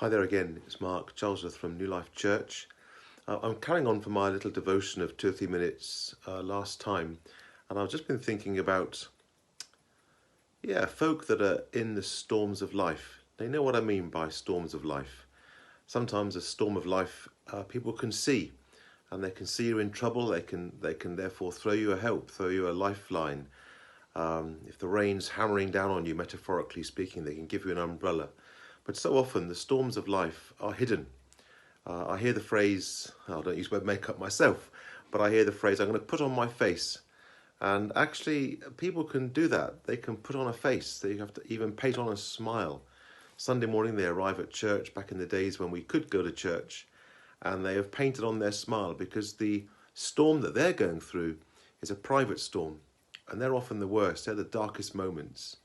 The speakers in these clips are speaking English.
Hi there again, it's Mark Charlesworth from New Life Church. I'm carrying on from my little devotion of 2 or 3 minutes last time, and I've just been thinking about, folk that are in the storms of life. They know what I mean by storms of life. Sometimes a storm of life people can see, and they can see you're in trouble. They can therefore throw you a help, throw you a lifeline. If the rain's hammering down on you, metaphorically speaking, they can give you an umbrella. But so often the storms of life are hidden. I hear the phrase, I don't use the word makeup myself, but I hear the phrase, I'm going to put on my face. And actually, people can do that. They can put on a face. They have to even paint on a smile. Sunday morning, they arrive at church back in the days when we could go to church, and they have painted on their smile because the storm that they're going through is a private storm, and they're often the worst. They're the darkest moments.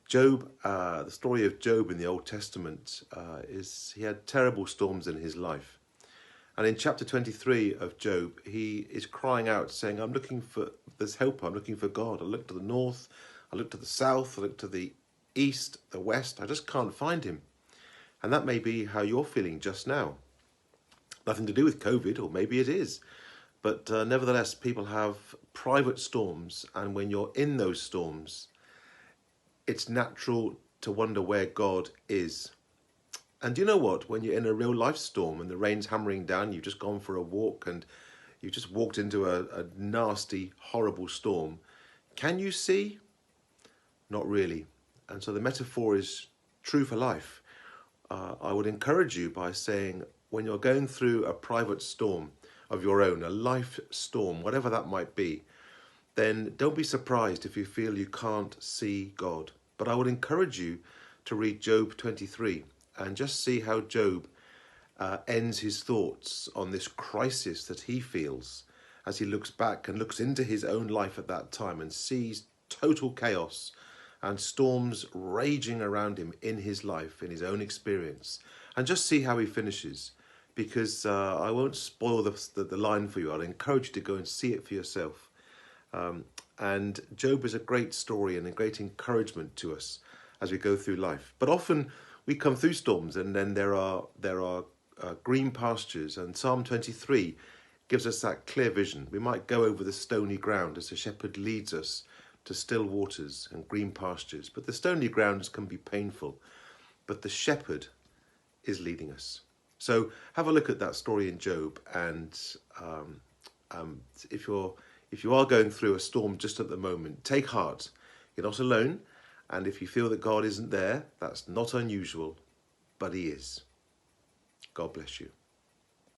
Job, the story of Job in the Old Testament is he had terrible storms in his life. And in chapter 23 of Job, he is crying out saying, I'm looking for this help, I'm looking for God. I look to the north, I look to the south, I look to the east, the west, I just can't find him. And that may be how you're feeling just now. Nothing to do with COVID, or maybe it is. But nevertheless, people have private storms, and when you're in those storms, it's natural to wonder where God is. And you know what? When you're in a real life storm and the rain's hammering down, you've just gone for a walk and you've just walked into a nasty, horrible storm, can you see? Not really. And so the metaphor is true for life. I would encourage you by saying, when you're going through a private storm of your own, a life storm, whatever that might be, then don't be surprised if you feel you can't see God. But I would encourage you to read Job 23 and just see how Job ends his thoughts on this crisis that he feels as he looks back and looks into his own life at that time and sees total chaos and storms raging around him in his life, in his own experience. And just see how he finishes. Because I won't spoil the line for you. I'll encourage you to go and see it for yourself. And Job is a great story and a great encouragement to us as we go through life. But often we come through storms, and then there are green pastures, and Psalm 23 gives us that clear vision. We might go over the stony ground as the shepherd leads us to still waters and green pastures. But the stony grounds can be painful, but the shepherd is leading us. So have a look at that story in Job, and if you are going through a storm just at the moment, take heart. You're not alone. And if you feel that God isn't there, that's not unusual, but he is. God bless you.